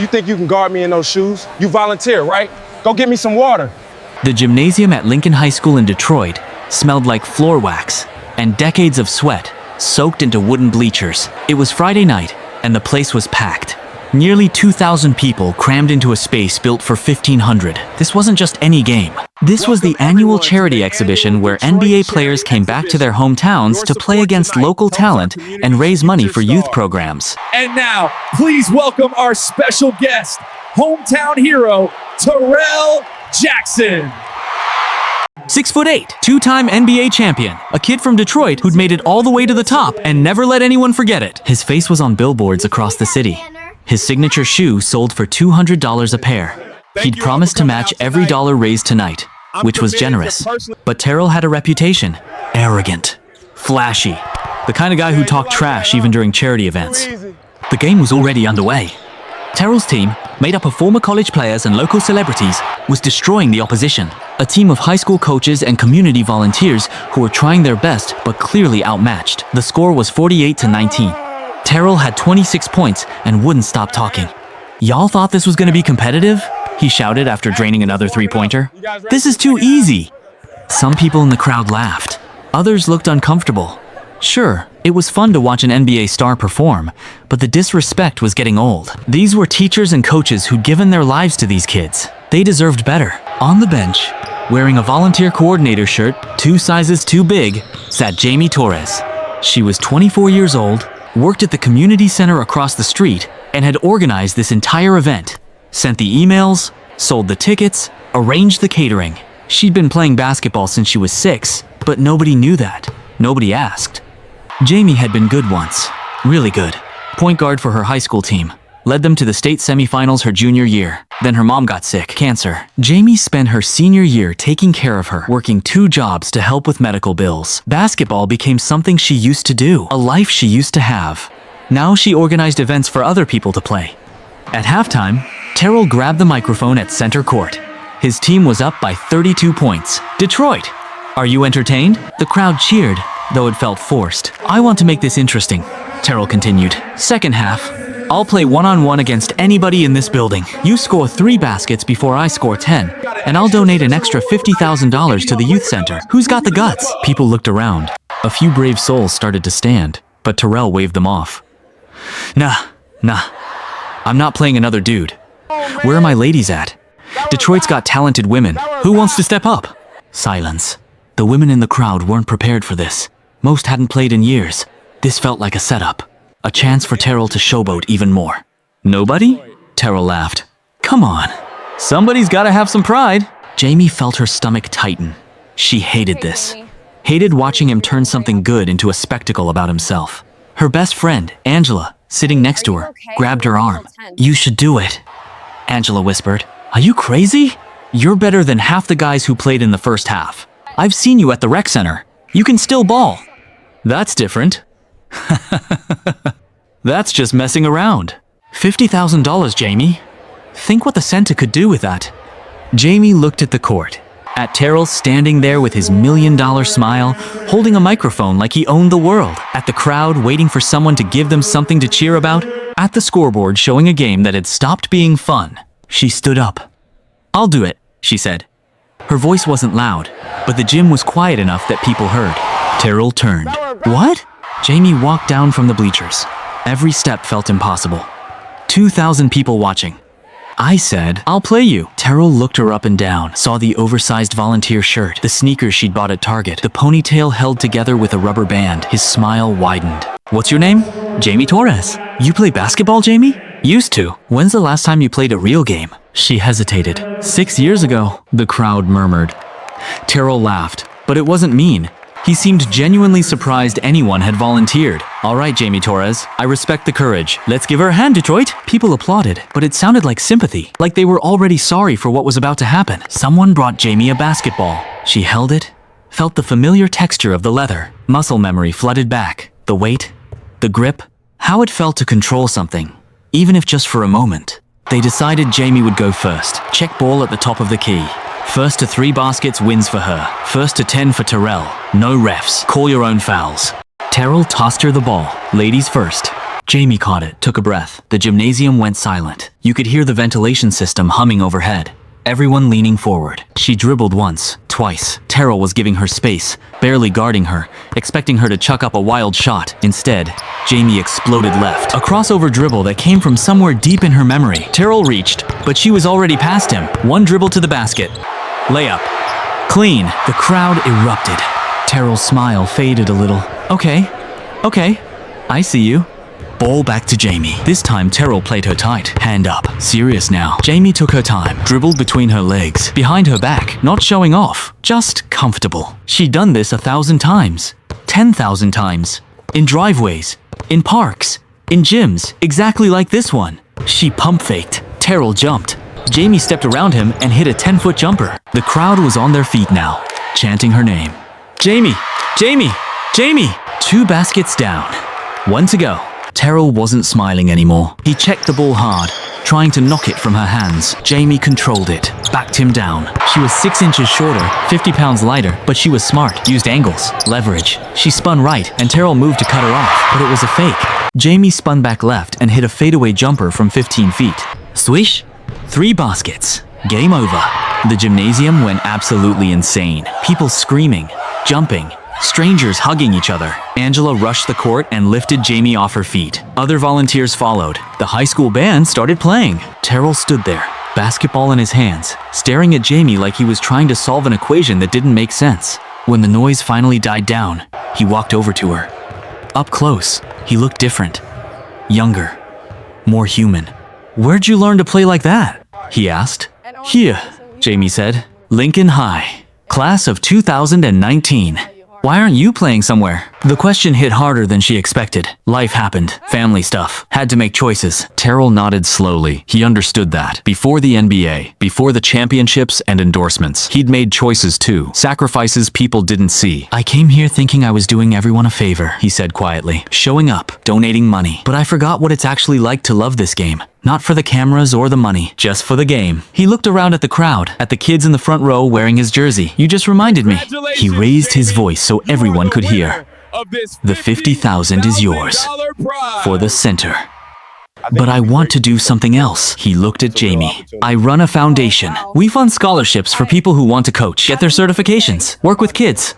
You think you can guard me in those shoes? You volunteer, right? Go get me some water. The gymnasium at Lincoln High School in Detroit smelled like floor wax and decades of sweat soaked into wooden bleachers. It was Friday night, and the place was packed. Nearly 2,000 people crammed into a space built for 1,500. This wasn't just any game. This was the annual charity exhibition where NBA players came back to their hometowns to play against local talent and raise money for youth programs. And now, please welcome our special guest, hometown hero, Terrell Jackson. 6'8", two-time NBA champion, a kid from Detroit who'd made it all the way to the top and never let anyone forget it. His face was on billboards across the city. His signature shoe sold for $200 a pair. He'd promised to match every dollar raised tonight, which was generous. But Terrell had a reputation. Arrogant, flashy, the kind of guy who talked trash even during charity events. The game was already underway. Terrell's team, made up of former college players and local celebrities, was destroying the opposition. A team of high school coaches and community volunteers who were trying their best but clearly outmatched. The score was 48-19. Terrell had 26 points and wouldn't stop talking. "Y'all thought this was gonna be competitive?" he shouted after draining another three-pointer. "This is too easy." Some people in the crowd laughed. Others looked uncomfortable. Sure, it was fun to watch an NBA star perform, but the disrespect was getting old. These were teachers and coaches who'd given their lives to these kids. They deserved better. On the bench, wearing a volunteer coordinator shirt 2 sizes too big, sat Jamie Torres. She was 24 years old, worked at the community center across the street, and had organized this entire event. Sent the emails, sold the tickets, arranged the catering. She'd been playing basketball since she was 6, but nobody knew that. Nobody asked. Jamie had been good once. Really good. Point guard for her high school team. Led them to the state semifinals her junior year. Then her mom got sick, cancer. Jamie spent her senior year taking care of her, working 2 jobs to help with medical bills. Basketball became something she used to do, a life she used to have. Now she organized events for other people to play. At halftime, Terrell grabbed the microphone at center court. His team was up by 32 points. "Detroit, are you entertained?" The crowd cheered, though it felt forced. "I want to make this interesting," Terrell continued. "Second half, I'll play one-on-one against anybody in this building. You score 3 baskets before I score 10, and I'll donate an extra $50,000 to the youth center. Who's got the guts?" People looked around. A few brave souls started to stand, but Terrell waved them off. Nah. I'm not playing another dude. Where are my ladies at? Detroit's got talented women. Who wants to step up? Silence. The women in the crowd weren't prepared for this. Most hadn't played in years. This felt like a setup. A chance for Terrell to showboat even more. "Nobody?" Terrell laughed. "Come on. Somebody's gotta have some pride." Jamie felt her stomach tighten. She hated this. Hated watching him turn something good into a spectacle about himself. Her best friend, Angela, sitting next to her, grabbed her arm. "You should do it," Angela whispered. "Are you crazy? You're better than half the guys who played in the first half. I've seen you at the rec center. You can still ball." "That's different." "That's just messing around." $50,000, Jamie. Think what the center could do with that. Jamie looked at the court, at Terrell standing there with his $1 million smile, holding a microphone like he owned the world, at the crowd waiting for someone to give them something to cheer about, at the scoreboard showing a game that had stopped being fun. She stood up. "I'll do it," she said. Her voice wasn't loud, but the gym was quiet enough that people heard. Terrell turned. "What?" Jamie walked down from the bleachers. Every step felt impossible. 2,000 people watching. "I said, I'll play you." Terrell looked her up and down, saw the oversized volunteer shirt, the sneakers she'd bought at Target, the ponytail held together with a rubber band. His smile widened. "What's your name?" "Jamie Torres." "You play basketball, Jamie?" "Used to." "When's the last time you played a real game?" She hesitated. 6 years ago, the crowd murmured. Terrell laughed, but it wasn't mean. He seemed genuinely surprised anyone had volunteered. "All right, Jamie Torres, I respect the courage. Let's give her a hand, Detroit." People applauded, but it sounded like sympathy, like they were already sorry for what was about to happen. Someone brought Jamie a basketball. She held it, felt the familiar texture of the leather. Muscle memory flooded back. The weight, the grip, how it felt to control something, even if just for a moment. They decided Jamie would go first. Check ball at the top of the key. First to 3 baskets wins for her. First to 10 for Terrell. No refs. Call your own fouls. Terrell tossed her the ball. Ladies first. Jamie caught it, took a breath. The gymnasium went silent. You could hear the ventilation system humming overhead. Everyone leaning forward. She dribbled once, twice. Terrell was giving her space, barely guarding her, expecting her to chuck up a wild shot. Instead, Jamie exploded left. A crossover dribble that came from somewhere deep in her memory. Terrell reached, but she was already past him. One dribble to the basket. Layup. Clean. The crowd erupted. Terrell's smile faded a little. Okay, I see you. Ball back to Jamie. This time Terrell played her tight. Hand up. Serious now. Jamie took her time. Dribbled between her legs. Behind her back. Not showing off. Just comfortable. She'd done this 1,000 times. 10,000 times. In driveways. In parks. In gyms. Exactly like this one. She pump faked. Terrell jumped. Jamie stepped around him and hit a 10-foot jumper. The crowd was on their feet now, chanting her name. Jamie! Jamie! Jamie! 2 baskets down. 1 to go. Terrell wasn't smiling anymore. He checked the ball hard, trying to knock it from her hands. Jamie controlled it, backed him down. She was 6 inches shorter, 50 pounds lighter, but she was smart, used angles, leverage. She spun right, and Terrell moved to cut her off, but it was a fake. Jamie spun back left and hit a fadeaway jumper from 15 feet. Swish! 3 baskets. Game over. The gymnasium went absolutely insane. People screaming, jumping, strangers hugging each other. Angela rushed the court and lifted Jamie off her feet. Other volunteers followed. The high school band started playing. Terrell stood there, basketball in his hands, staring at Jamie like he was trying to solve an equation that didn't make sense. When the noise finally died down, he walked over to her. Up close, he looked different. Younger. More human. "Where'd you learn to play like that?" he asked. "Here," Jamie said. "Lincoln High. Class of 2019. Why aren't you playing somewhere?" The question hit harder than she expected. Life happened. Family stuff. Had to make choices. Terrell nodded slowly. He understood that. Before the NBA, before the championships and endorsements, he'd made choices too. Sacrifices people didn't see. "I came here thinking I was doing everyone a favor," he said quietly. "Showing up, donating money. But I forgot what it's actually like to love this game. Not for the cameras or the money, just for the game." He looked around at the crowd, at the kids in the front row wearing his jersey. "You just reminded me." He raised his voice so everyone could hear. "The 50,000 is yours. For the center. But I want to do something else." He looked at Jamie. "I run a foundation. We fund scholarships for people who want to coach, get their certifications, work with kids.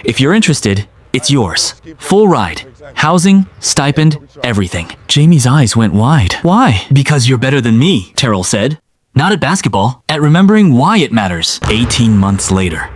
If you're interested, it's yours. Full ride. Housing, stipend, everything." Jamie's eyes went wide. "Why?" "Because you're better than me," Terrell said. "Not at basketball, at remembering why it matters." 18 months later,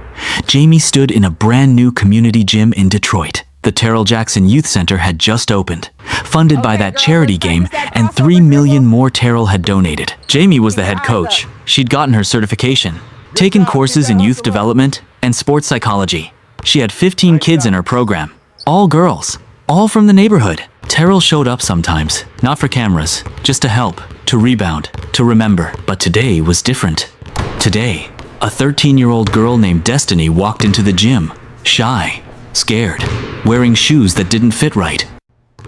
Jamie stood in a brand new community gym in Detroit. The Terrell Jackson Youth Center had just opened, funded by that charity game, and 3 million more Terrell had donated. Jamie was the head coach. She'd gotten her certification, taken courses in youth development and sports psychology. She had 15 kids in her program, all girls, all from the neighborhood. Terrell showed up sometimes, not for cameras, just to help, to rebound, to remember. But today was different. Today, a 13-year-old girl named Destiny walked into the gym, shy, scared, wearing shoes that didn't fit right.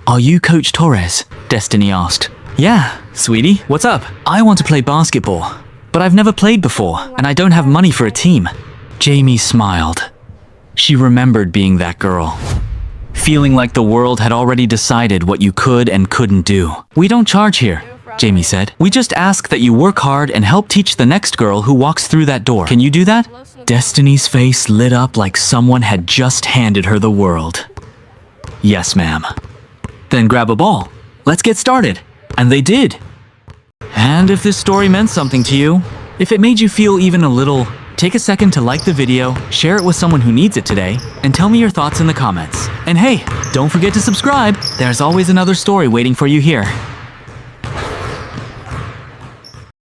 "Are you Coach Torres?" Destiny asked. "Yeah, sweetie, what's up?" "I want to play basketball, but I've never played before, and I don't have money for a team." Jamie smiled. She remembered being that girl. Feeling like the world had already decided what you could and couldn't do. "We don't charge here," Jamie said. "We just ask that you work hard and help teach the next girl who walks through that door. Can you do that?" Destiny's face lit up like someone had just handed her the world. "Yes, ma'am." "Then grab a ball. Let's get started." And they did. And if this story meant something to you, if it made you feel even a little, take a second to like the video, share it with someone who needs it today, and tell me your thoughts in the comments. And hey, don't forget to subscribe. There's always another story waiting for you here.